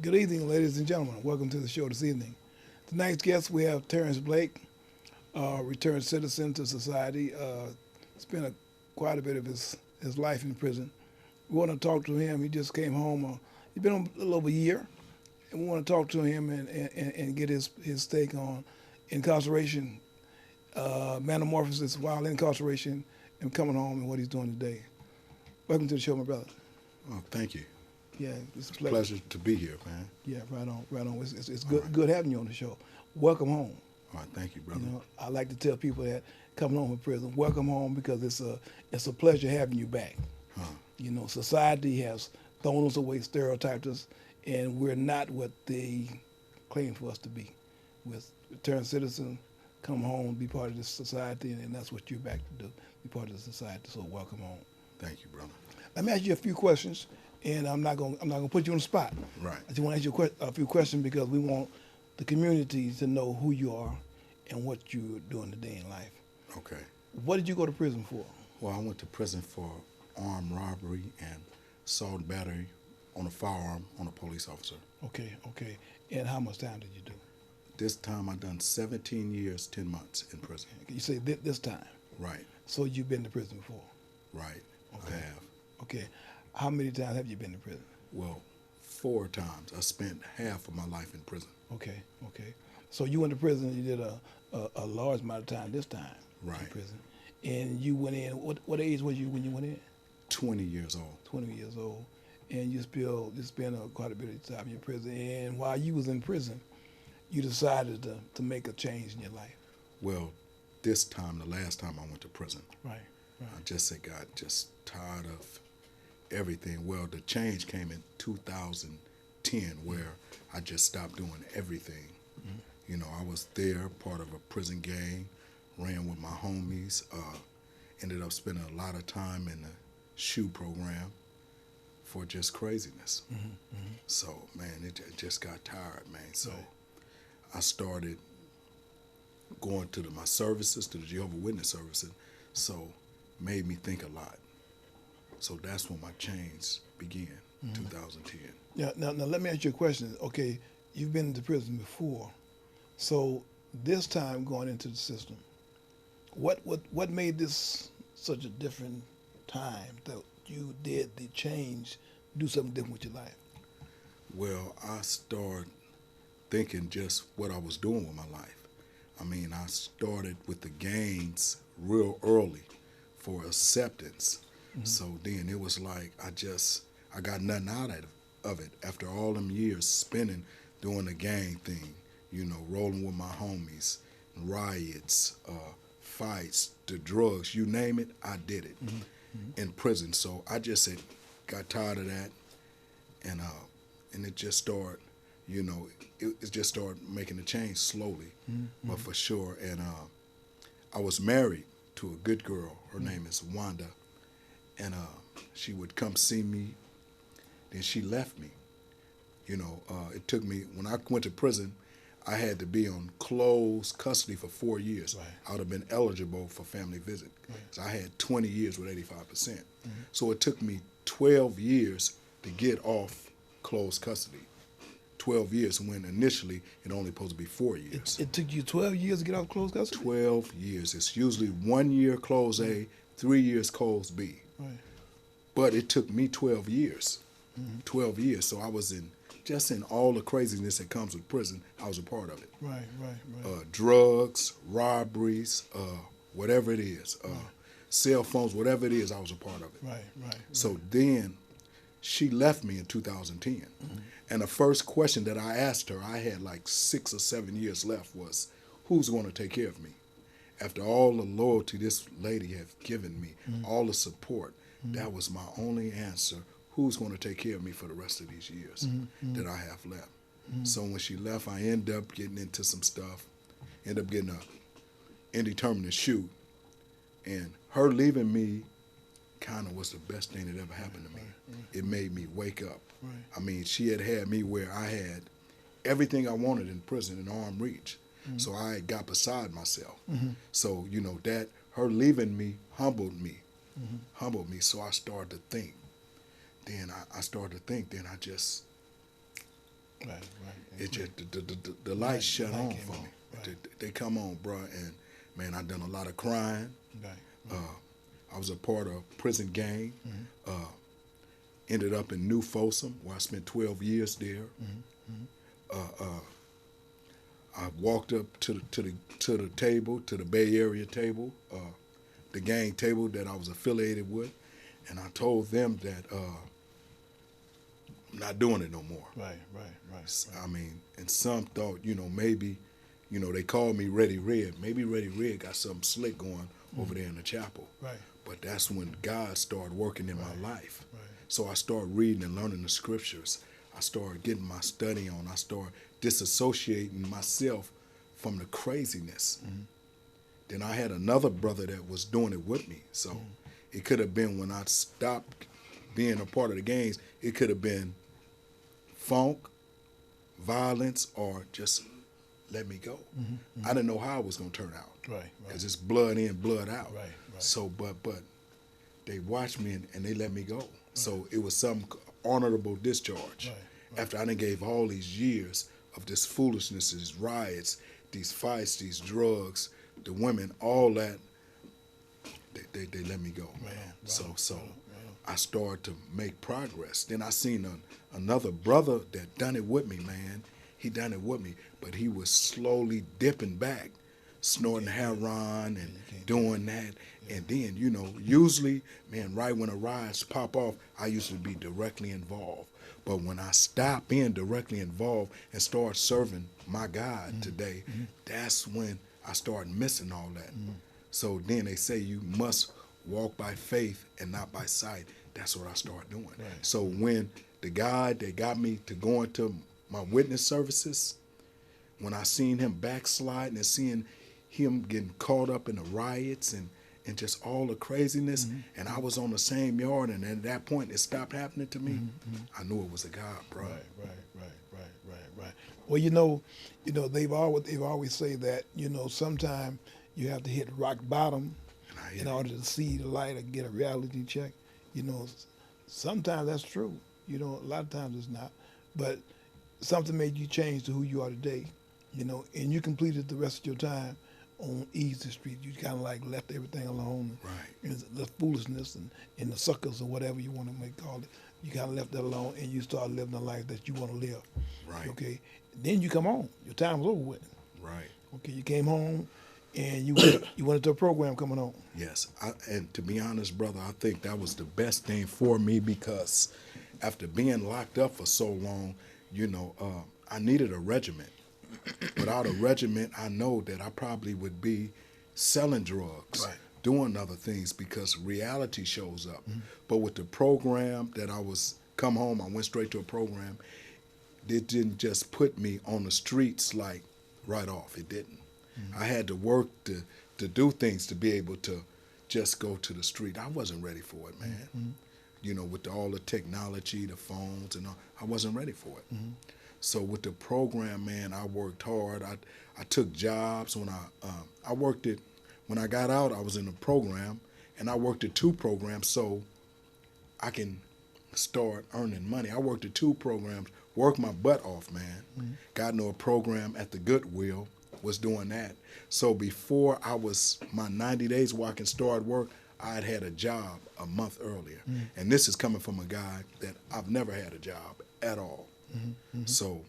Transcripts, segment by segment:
Good evening, ladies and gentlemen. Welcome to the show this evening. Tonight's guest, we have Terrence Blake, returned citizen to society. Spent quite a bit of his life in prison. We want to talk to him. He just came home. He's been on a little over a year, and we want to talk to him and get his take on incarceration, metamorphosis while incarceration, and coming home and what he's doing today. Welcome to the show, my brother. Oh, thank you. Yeah, it's a It's a pleasure. pleasure to be here, man. Yeah, right on, right on. It's All good right. good having you on the show. Welcome home. All right, thank you, You brother. know, I like to tell people that coming home from prison, welcome home because it's a pleasure having you back. Huh. You know, society has thrown us away, stereotyped us, and we're not what they claim for us to be. With returned citizen, come home, be part of this society, and that's what you're back to do, be part of the society. So welcome home. Thank you, brother. Let me ask you a few questions, and I'm not gonna put you on the spot. Right. I just want to ask you a few questions because we want the community to know who you are and what you're doing today in life. Okay. What did you go to prison for? Well, I went to prison for armed robbery and assault and battery on a firearm on a police officer. Okay, okay. And how much time did you do? This time I done 17 years, 10 months in prison. You say this time. Right, So you've been to prison before. right. Okay. I have. Okay. How many times have you been to prison? Well, 4 times. I spent half of my life in prison. Okay, okay. So you went to prison and you did a large amount of time this time in Right. prison. And you went in, what age was you when you went in? 20 years old. 20 years old. And you spent quite a bit of time in prison. And while you was in prison, you decided to make a change in your life. Well, this time, the last time I went to prison, Right, right. I just got just tired of everything. Well, the change came in 2010 where I just stopped doing everything. You know, I was there, part of a prison gang, ran with my homies, ended up spending a lot of time in the SHU program for just craziness. So, man, it just got tired, man. So Right. I started going to my services, to the Jehovah's Witness services, so made me think a lot. So that's when my change began, 2010. Yeah, now let me ask you a question. Okay, you've been into prison before. So this time going into the system, what made this such a different time that you did the change, do something different with your life? Well, I started thinking just what I was doing with my life. I mean, I started with the gains real early for acceptance. So then it was like I got nothing out of it after all them years spending doing the gang thing, you know, rolling with my homies, riots, fights, the drugs, you name it, I did it in prison. So I just said, got tired of that, and it just started, you know, it just started making a change slowly, but for sure. And I was married to a good girl. Her name is Wanda, and she would come see me. Then she left me. You know, it took me, when I went to prison, I had to be on closed custody for 4 years. Right. I would have been eligible for family visit. Right. So I had 20 years with 85%. So it took me 12 years to get off closed custody. 12 years when initially it only supposed to be 4 years. It took you 12 years to get out of closed custody? 12 years. It's usually 1 year close A, 3 years close B. Right. But it took me 12 years. 12 years. So I was in all the craziness that comes with prison, I was a part of it. Right, right. Drugs, robberies, whatever it is, cell phones, whatever it is, I was a part of it. Right, right. So then she left me in 2010. And the first question that I asked her, I had like 6 or 7 years left, was, who's going to take care of me? After all the loyalty this lady have given me, all the support, that was my only answer. Who's going to take care of me for the rest of these years that I have left? So when she left, I ended up getting into some stuff, ended up getting a indeterminate shoot. And her leaving me kind of was the best thing that ever happened to me. It made me wake up. Right. I mean, she had me where I had everything I wanted in prison in arm's reach. So I got beside myself. So, you know, that her leaving me humbled me. So I started to think. Then I started to think, then I just Right, right. It just the light shut light on came for on. me. Right. They come on, bro, and man, I done a lot of crying. Right. I was a part of prison gang. Ended up in New Folsom, where I spent 12 years there. I walked up to the table, to the Bay Area table, the gang table that I was affiliated with, and I told them that I'm not doing it no more. Right, right. I mean, and some thought, maybe, they called me Reddy Red. Maybe Reddy Red got something slick going over there in the chapel. Right. But that's when God started working in my life. Right. So I started reading and learning the scriptures. I started getting my study on. I started disassociating myself from the craziness. Then I had another brother that was doing it with me. So it could have been when I stopped being a part of the gangs, it could have been funk, violence, or just let me go. I didn't know how it was going to turn out. Right. Because it's blood in, blood out. Right. So, but they watched me and they let me go. So it was some honorable discharge. Right. After I done gave all these years of this foolishness, these riots, these fights, these drugs, the women, all that, they let me go. Man, So I started to make progress. Then I seen another brother that done it with me, man. He done it with me, but he was slowly dipping back, snorting heroin and doing that. And then, usually, man, right when a riot pop off, I used to be directly involved. But when I stop being directly involved and start serving my God today, that's when I started missing all that. So then they say you must walk by faith and not by sight. That's what I started doing. Right. So when the guy that got me to go into my witness services, when I seen him backsliding and seeing him getting caught up in the riots and just all the craziness, and I was on the same yard, and at that point it stopped happening to me, I knew it was a God, bro. Right. Well, they've always say that, sometimes you have to hit rock bottom in order to see the light or get a reality check. Sometimes that's true. A lot of times it's not. But something made you change to who you are today, and you completed the rest of your time on Easy Street. You kind of like left everything alone. Right. And the foolishness and the suckers or whatever you want to call it. You kind of left that alone and you start living the life that you want to live. Right. Okay. Then you come home. Your time was over with. Right. Okay. You came home and you went into a program coming on. Yes. And to be honest, brother, I think that was the best thing for me because after being locked up for so long, I needed a regiment. Without a regiment, I know that I probably would be selling drugs, Right. doing other things because reality shows up. But with the program that I was come home, I went straight to a program. It didn't just put me on the streets like right off. It didn't. I had to work to do things to be able to just go to the street. I wasn't ready for it, man. With all the technology, the phones and all, I wasn't ready for it. So with the program, man, I worked hard. I took jobs when I worked it. When I got out, I was in a program, and I worked at 2 programs so I can start earning money. I worked at 2 programs, worked my butt off, man. Got into a program at the Goodwill, was doing that. So before my 90 days where I can start work, I had a job a month earlier. And this is coming from a guy that I've never had a job at all. So,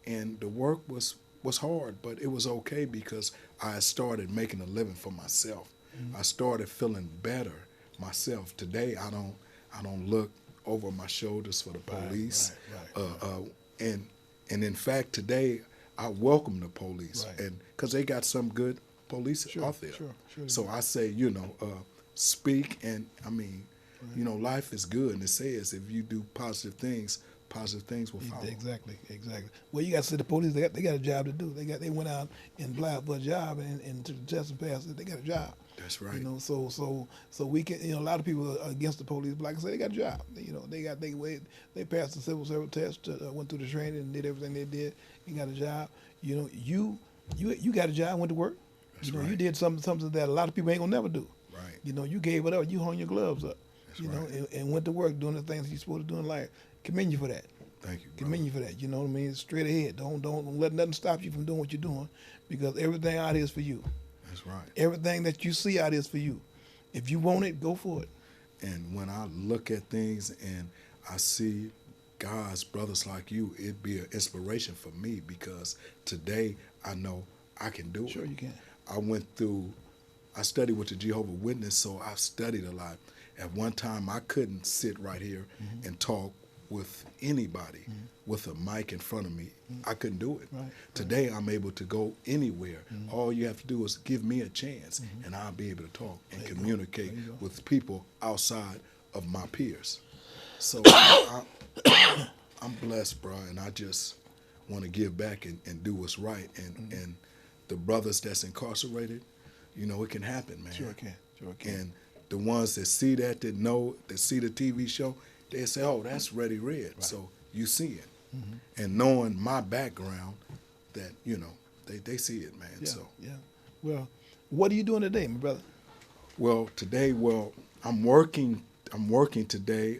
and the work was hard, but it was okay because I started making a living for myself. I started feeling better myself. Today, I don't look over my shoulders for the police. Right. And in fact, today I welcome the police, Right. and because they got some good police out there. Sure. So I say, speak, and I mean, life is good, and it says if you do positive things will follow. Exactly. Well, you got to say the police. They got a job to do. They went out and applied for a job and took the test and passed it. They got a job. That's right. So we can. A lot of people are against the police, but like I said, they got a job. They passed the civil service test, went through the training, and did everything they did, and got a job. You got a job, went to work. That's right. You did something that a lot of people ain't gonna never do. Right. You gave it up. You hung your gloves up. That's right. And went to work doing the things you're supposed to do in life. Commend you for that. Thank you, brother. Commend you for that. You know what I mean? Straight ahead. Don't let nothing stop you from doing what you're doing, because everything out here is for you. That's right. Everything that you see out here is for you. If you want it, go for it. And when I look at things and I see God's brothers like you, it'd be an inspiration for me, because today I know I can do it. Sure you can. I studied with the Jehovah's Witness, so I've studied a lot. At one time, I couldn't sit right here and talk with anybody with a mic in front of me. I couldn't do it. Right. Today, I'm able to go anywhere. All you have to do is give me a chance, and I'll be able to talk and communicate with people outside of my peers. So I'm blessed, bro, and I just want to give back and do what's right. And the brothers that's incarcerated, you know, it can happen, man. Sure it can. Sure it can. And the ones that see that see the TV show, they say, oh, that's Reddy Red. Right. So you see it. And knowing my background, that, you know, they see it, man. Yeah, So yeah. Well, what are you doing today, my brother? Well, today, I'm working today,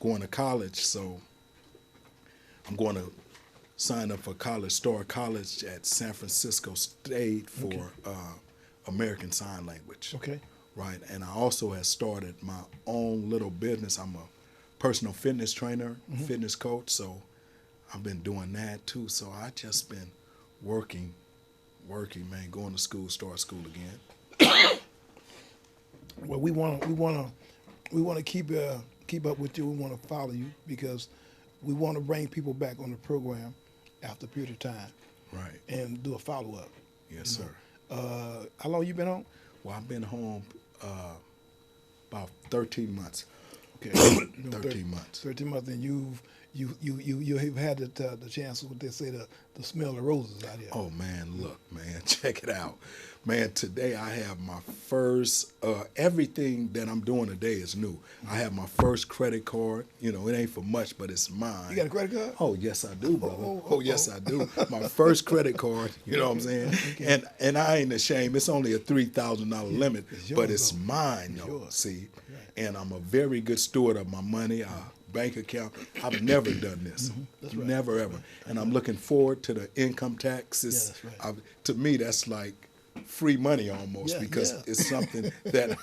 going to college. So I'm going to sign up for college, start college at San Francisco State for American Sign Language. Okay. Right. And I also have started my own little business. I'm a personal fitness trainer, fitness coach. So I've been doing that too. So I just been working, man, going to school, start school again. Well, we want to keep up with you. We want to follow you, because we want to bring people back on the program after a period of time. Right. And do a follow up. Yes, sir. How long you been home? Well, I've been home about 13 months. Okay. 13 months. 13 months, and you've had the chance, what they say, the smell of roses out here. Oh man, look, man, check it out. Man, today I have my first, everything that I'm doing today is new. I have my first credit card. You know, it ain't for much, but it's mine. You got a credit card? Oh, yes, I do, brother. Yes, I do. My first credit card, you know what I'm saying? Okay. And I ain't ashamed. It's only a $3,000 limit, but it's mine, though, see? Right. And I'm a very good steward of my money, bank account. I've never done this. That's right. Never, ever. And I'm looking forward to the income taxes. Yeah, that's right. To me, that's like free money almost, because it's something that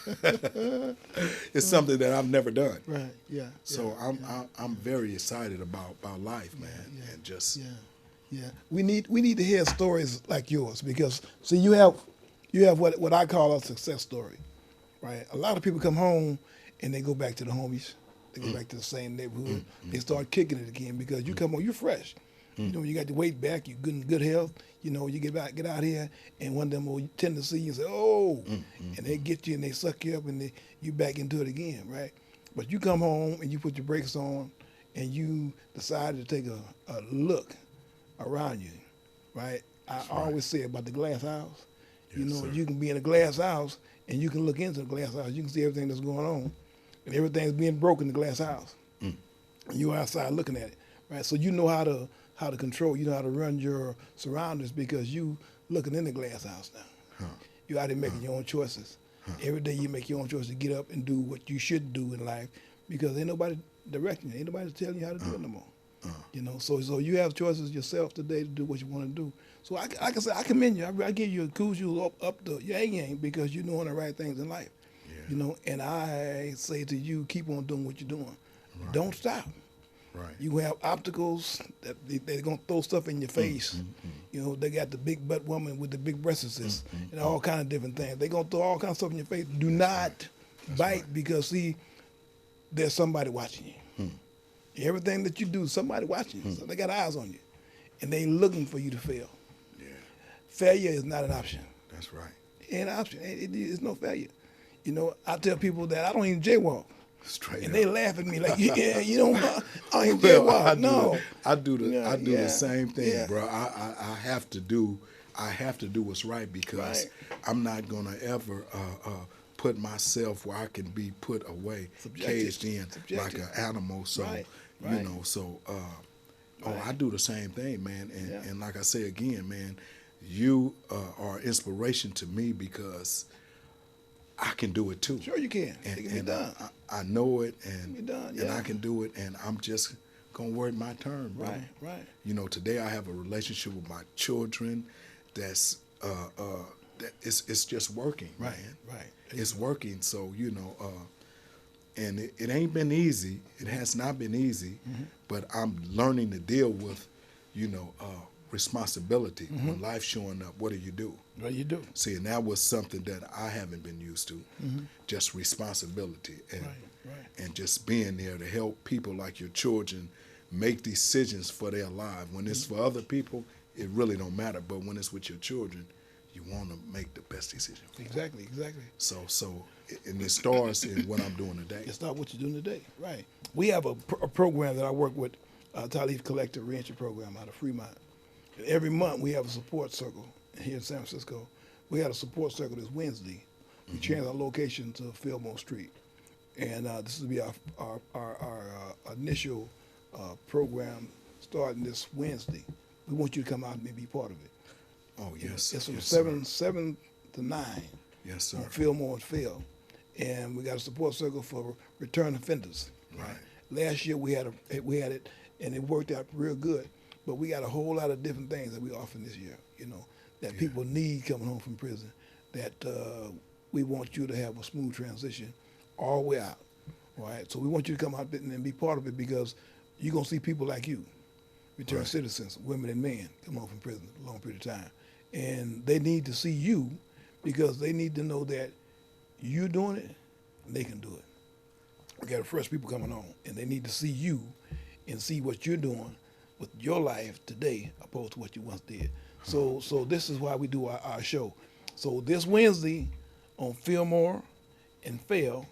it's something that I've never done. Right. Yeah. So I'm very excited about life, man, and just We need to hear stories like yours, because see, you have what I call a success story, right? A lot of people come home and they go back to the homies, they go back to the same neighborhood, they start kicking it again, because you come home, you're fresh. You know, you got the weight back, you're good in good health. You know, you get out here, and one of them will tend to see you and say, oh, and they get you and they suck you up, and you back into it again, right? But you come home and you put your brakes on, and you decide to take a look around you, right? I always say about the glass house. Yes, you know, sir. You can be in a glass house, and you can look into the glass house. You can see everything that's going on, and everything's being broken in the glass house. And you're outside looking at it, right? So you know how to control, you know how to run your surroundings, because you looking in the glass house now. You out there making your own choices. Every day you make your own choices to get up and do what you should do in life, because ain't nobody directing you, ain't nobody telling you how to do it no more. You know, so you have choices yourself today to do what you want to do. So I can say, I commend you. I give you a kudos you up the yang, because you're doing the right things in life. Yeah. You know, and I say to you, keep on doing what you're doing. Right. Don't stop. Right. You have obstacles that they're gonna throw stuff in your face. You know, they got the big butt woman with the big breasts and all kind of different things. They're gonna throw all kinds of stuff in your face. Do not bite, because see, there's somebody watching you. Everything that you do, somebody watching you. So they got eyes on you, and they looking for you to fail. Yeah. Failure is not an option. That's right. It ain't an option. It's no failure. You know, I tell people that I don't even jaywalk. Straight and up. They laugh at me like, yeah, you don't. I ain't jaywalk. No, I do the same thing, bro. I have to do what's right, because I'm not gonna ever put myself where I can be put away, caged in like an animal. So you know, so I do the same thing, man. And like I say again, man, you are inspiration to me, because I can do it too. Sure you can. It can be done. I know it, and I can do it, and I'm just gonna work my turn, brother. Right. You know, today I have a relationship with my children that's that it's just working, man. Right. It's working. So and it ain't been easy. It has not been easy, but I'm learning to deal with, responsibility. When life's showing up, what do you do? What you do? See, and that was something that I haven't been used to, just responsibility and just being there to help people like your children make decisions for their lives. When it's for other people, it really don't matter. But when it's with your children, you want to make the best decision. Exactly. And it starts in what I'm doing today. It's not what you're doing today. Right. We have a program that I work with, Talif Collective Reentry Program out of Fremont. And every month we have a support circle here in San Francisco. We had a support circle this Wednesday. We changed our location to Fillmore Street. And this will be our initial program starting this Wednesday. We want you to come out and be part of it. Oh, yes. It's from yes, 7 to 9 Yes, sir. on Fillmore and Phil. And we got a support circle for return offenders. Right. Last year we had it, and it worked out real good. But we got a whole lot of different things that we offer this year, that people need coming home from prison, that we want you to have a smooth transition all the way out, right? So we want you to come out and be part of it, because you're going to see people like you, return citizens, women and men, come home from prison a long period of time. And they need to see you, because they need to know that you're doing it, and they can do it. We got fresh people coming home, and they need to see you and see what you're doing with your life today opposed to what you once did. So this is why we do our show. So this Wednesday on Fillmore and Phil,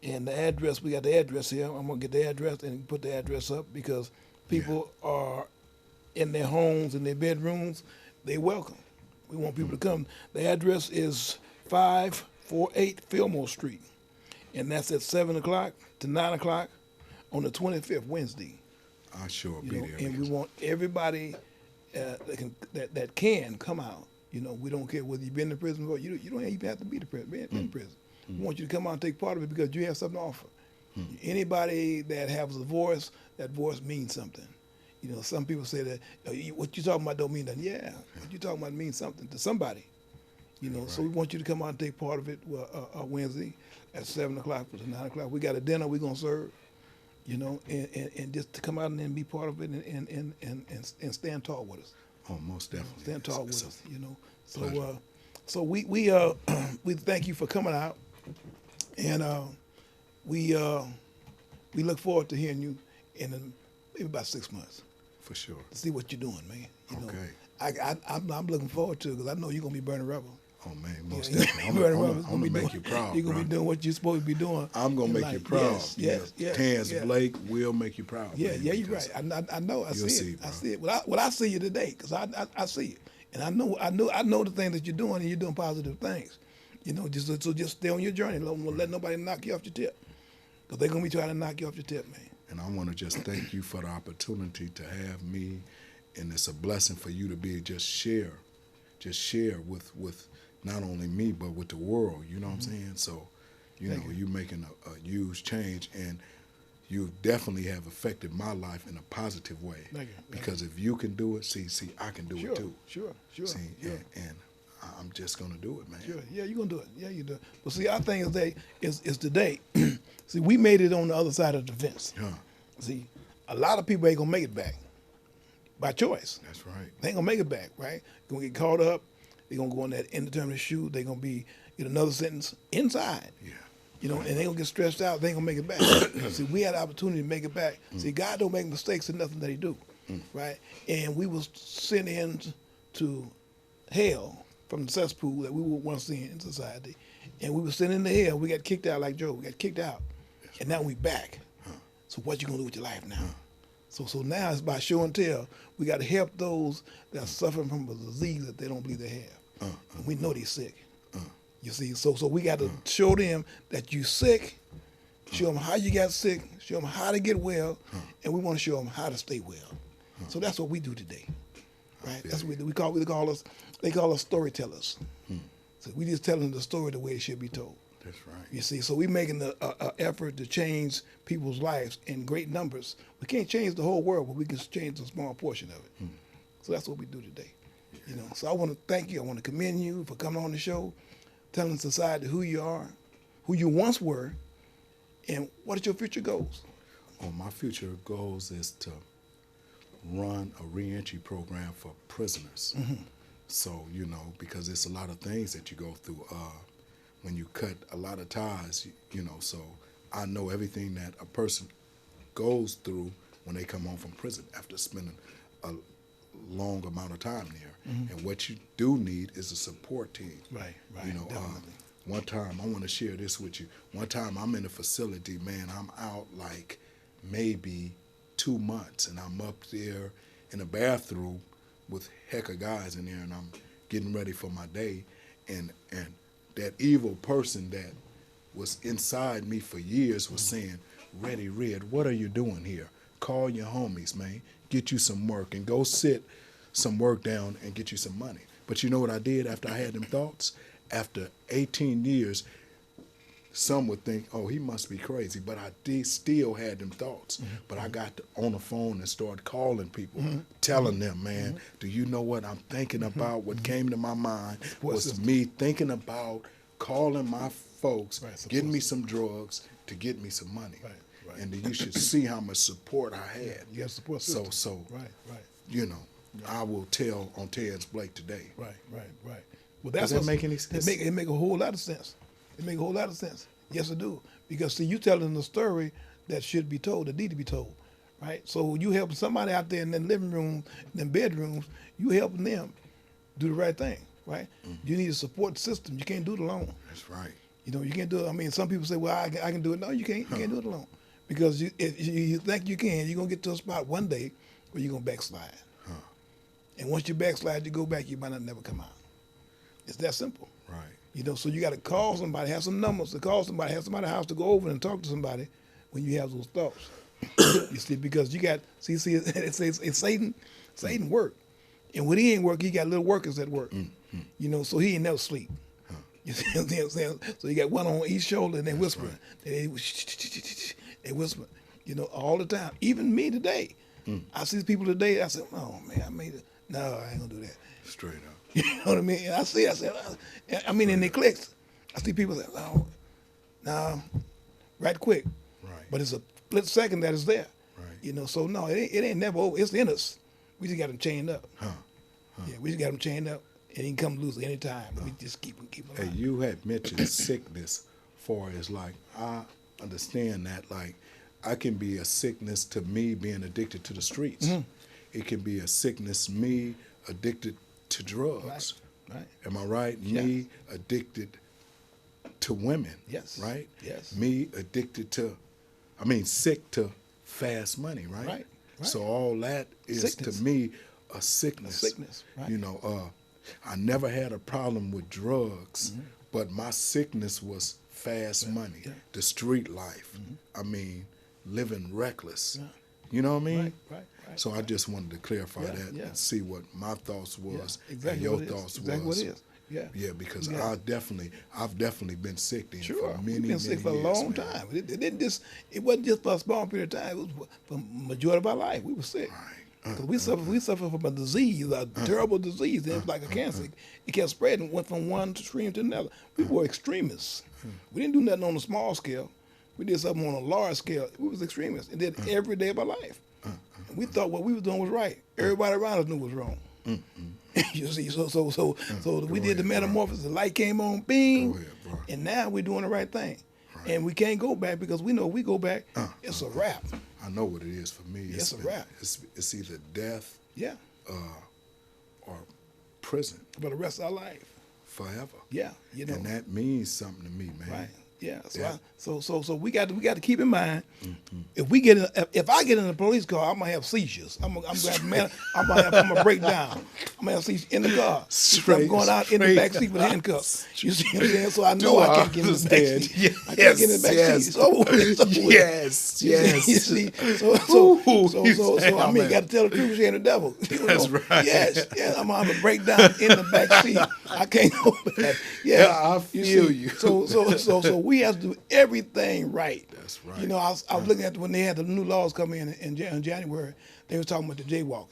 and the address, we got the address here. I'm gonna get the address and put the address up, because people are in their homes, in their bedrooms, they welcome. We want people to come. The address is 548 Fillmore Street, and that's at 7 o'clock to 9 o'clock on the 25th, Wednesday. I sure be there. And we want everybody that can come out. We don't care whether you've been in prison or you don't even have to be in prison. We want you to come out and take part of it, because you have something to offer. Anybody that has a voice, that voice means something. Some people say that what you talking about don't mean nothing. Yeah, what you talking about means something to somebody. So we want you to come out and take part of it Wednesday at 7 o'clock to 9 o'clock. We got a dinner we're gonna serve. And just to come out and then be part of it and stand tall with us. Oh, most definitely. Stand tall with us, So we thank you for coming out, and we look forward to hearing you in maybe about 6 months. For sure. To see what you're doing, man. Okay. I'm looking forward to it, because I know you're gonna be burning rubber. Oh man, most definitely. I'm gonna make you proud. You're gonna be doing what you're supposed to be doing. I'm gonna make you proud. Yes. Terrence Blake will make you proud. Yeah, you're right. I know. I see it. I see it. Well, I see you today, because I see it, and I know the things that you're doing, and you're doing positive things. Just stay on your journey. Don't let nobody knock you off your tip, because they're gonna be trying to knock you off your tip, man. And I want to just thank you for the opportunity to have me, and it's a blessing for you to be just share with not only me, but with the world, you know what I'm saying? So, you're making a huge change, and you definitely have affected my life in a positive way. Thank you. Because if you can do it, see, I can do it too. Sure. See, and I'm just going to do it, man. Sure, yeah, you're going to do it. Yeah, you do. But see, our thing is today, see, we made it on the other side of the fence. Yeah. See, a lot of people ain't going to make it back by choice. That's right. They ain't going to make it back, right? Going to get caught up. They're going to go on that indeterminate shoot. They're going to get another sentence inside. Yeah. And they're going to get stressed out. They ain't going to make it back. See, we had the opportunity to make it back. See, God don't make mistakes in nothing that he do, right? And we was sent into hell from the cesspool that we were once in society. And we were sent into hell. We got kicked out like Job. We got kicked out. And now we back. So what you going to do with your life now? So now it's by show and tell. We got to help those that are suffering from a disease that they don't believe they have. And we know they're sick. You see, so we got to show them that you're sick, show them how you got sick, show them how to get well, and we want to show them how to stay well. So that's what we do today, right? That's what we do. They call us storytellers. So we just telling the story the way it should be told. That's right. You see, so we're making a effort to change people's lives in great numbers. We can't change the whole world, but we can change a small portion of it. So that's what we do today. You know, so I want to thank you. I want to commend you for coming on the show, telling society who you are, who you once were, and what are your future goals? Oh, my future goals is to run a reentry program for prisoners. So, you know, because it's a lot of things that you go through when you cut a lot of ties, you know, so I know everything that a person goes through when they come home from prison after spending a long amount of time there. And what you do need is a support team. Right, You know, definitely. one time, I want to share this with you. One time I'm in a facility, man, I'm out like maybe 2 months, and I'm up there in a bathroom with heck of guys in there, and I'm getting ready for my day, and that evil person that was inside me for years was saying, Reddy Red, what are you doing here? Call your homies, man. Get you some work and go sit some work down and get you some money. But you know what I did after I had them thoughts? After 18 years, some would think, oh, he must be crazy, but I still had them thoughts. But I got on the phone and started calling people, telling them, man, do you know what I'm thinking about? What came to my mind was me thinking about calling my folks, getting me some drugs to get me some money. Right. And then you should see how much support I had. You have support system. So, Right. you know, I will tell on Terrence Blake today. Right. Well, Does that make any sense? It make a whole lot of sense. It make a whole lot of sense. Yes, it do. Because see, you telling the story that should be told, that need to be told, right? So you help somebody out there in the living room, in the bedrooms, you helping them do the right thing, right? You need a support system. You can't do it alone. That's right. You know, you can't do it. I mean, some people say, well, I can do it. No, you can't. You can't do it alone. Because if you think you can, you're going to get to a spot one day where you're going to backslide. And once you backslide, you go back, you might not never come out. It's that simple. Right. You know, so you got to call somebody, have some numbers to call somebody, have somebody house to go over and talk to somebody when you have those thoughts. You see, because you got, it's Satan work. And when he ain't work, he got little workers that work. You know, so he ain't never sleep. You see what I'm saying? So you got one on each shoulder and they whispering. Right. They whisper, you know, all the time. Even me today. I see people today, I said, oh man, I made it. No, I ain't gonna do that. Straight up. You know what I mean? And I said, and it clicks. I see people say, no, right quick. Right. But it's a split second that is there. Right. You know, so no, it ain't never over. It's in us. We just got them chained up. Yeah, we just got them chained up, and he can come loose any time. We just keep them Hey, alive. you had mentioned sickness for as like, I understand that, like, I can be a sickness to me being addicted to the streets. It can be a sickness, me addicted to drugs. Right. Am I right? Yeah. Me addicted to women. Yes. Right? Yes. Me addicted to, sick to fast money, right? Right. So all that is Sickness. to me a sickness. A sickness, right. You know, I never had a problem with drugs, but my sickness was fast money, the street life. Living reckless. Yeah. You know what I mean? Right. So I just wanted to clarify Yeah, that yeah. and see what my thoughts was Exactly and your what it is. thoughts Exactly was. what it is. Yeah. Yeah, because Yeah. I've definitely been sick then Sure, for many, we've been sick for many a years, long man. time. It wasn't just for a small period of time. It was for the majority of our life. We were sick. Right. 'Cause we suffer from a disease, a terrible disease. And it was like a cancer. It kept spreading, went from one extreme to another. We were extremists. We didn't do nothing on a small scale. We did something on a large scale. We was extremists and did it every day of our life. And we thought what we were doing was right. Everybody around us knew was wrong. You see, so we did the ahead, metamorphosis. The light came on, bing, Go ahead, bro. and now we're doing the right thing. And we can't go back because we know if we go back, it's a wrap. I know what it is for me. It's a wrap. It's either death Yeah, or prison for the rest of our life. forever. Yeah, you know. And that means something to me, man. Right. Yeah. So Yeah. so we got to keep in mind if I get in a police car, I'm gonna have seizures. I'm gonna break down. I'm gonna have seizures in the car. I'm going out in the back seat with handcuffs. You see what I'm saying? So I know I can't get in the back seat. I can't get in the back seat. So Yes, yes. You see, I mean, got to tell the truth, she ain't the devil. That's right. Yes, I'm gonna have a breakdown in the back seat. I can't go back. Yeah, I feel see, you. So we have to do everything right. That's right. You know, I was looking at when they had the new laws come in January. They were talking about the jaywalking.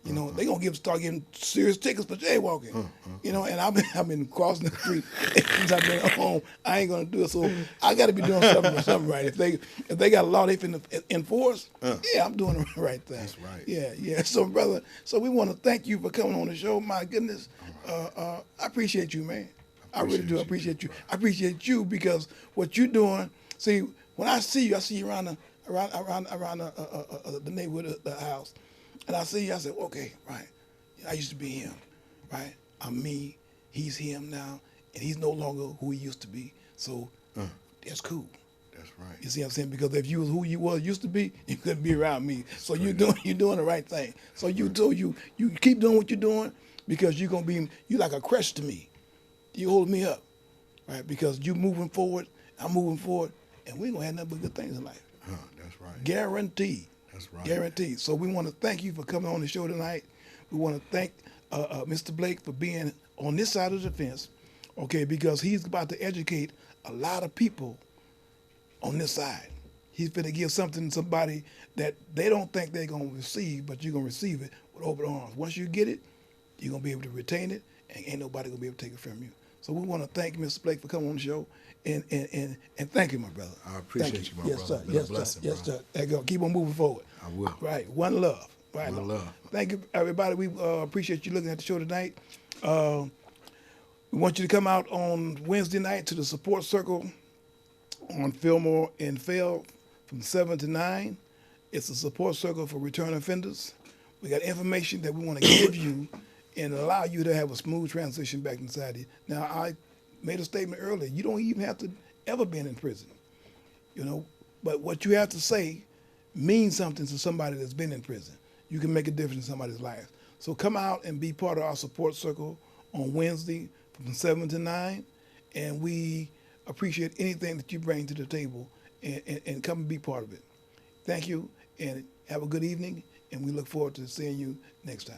You know, they gonna start getting serious tickets for jaywalking. You know, and I've been crossing the street since I've been home. I ain't gonna do it, so I got to be doing something right. If they got a law they finna enforce, yeah, I'm doing the right thing. That's right. Yeah. So brother, so we want to thank you for coming on the show. My goodness, I appreciate you, man. I really do appreciate you. I appreciate you because what you're doing. See, when I see you around the neighborhood, the house. And I see you, I said, okay, right. I used to be him, right? I'm me, he's him now, and he's no longer who he used to be. So that's cool. That's right. You see what I'm saying? Because if you was who you used to be, you couldn't be around me. So you're doing the right thing. So you keep doing what you're doing because you're like a crutch to me. You hold me up, right? Because you moving forward, I'm moving forward, and we're gonna have nothing but good things in life. That's right. Guaranteed. That's right. Guaranteed. So we want to thank you for coming on the show tonight. We want to thank Mr. Blake for being on this side of the fence, okay, because he's about to educate a lot of people on this side. He's going to give something to somebody that they don't think they're going to receive, but you're going to receive it with open arms. Once you get it, you're going to be able to retain it, and ain't nobody going to be able to take it from you. So we want to thank Mr. Blake for coming on the show, and thank you, my brother. I appreciate you, my yes, brother. Sir. Been Yes, a blessing, sir. Yes, bro. sir. There you go. Keep on moving forward. I will. Right. One love. Right. One love. Thank you, everybody. We appreciate you looking at the show tonight. We want you to come out on Wednesday night to the support circle on Fillmore and Fell from 7 to 9. It's a support circle for return offenders. We got information that we want to give you and allow you to have a smooth transition back inside you. Now, I made a statement earlier. You don't even have to ever been in prison, you know. But what you have to say means something to somebody that's been in prison. You can make a difference in somebody's life. So come out and be part of our support circle on Wednesday from 7 to 9. And we appreciate anything that you bring to the table and come and be part of it. Thank you, and have a good evening, and we look forward to seeing you next time.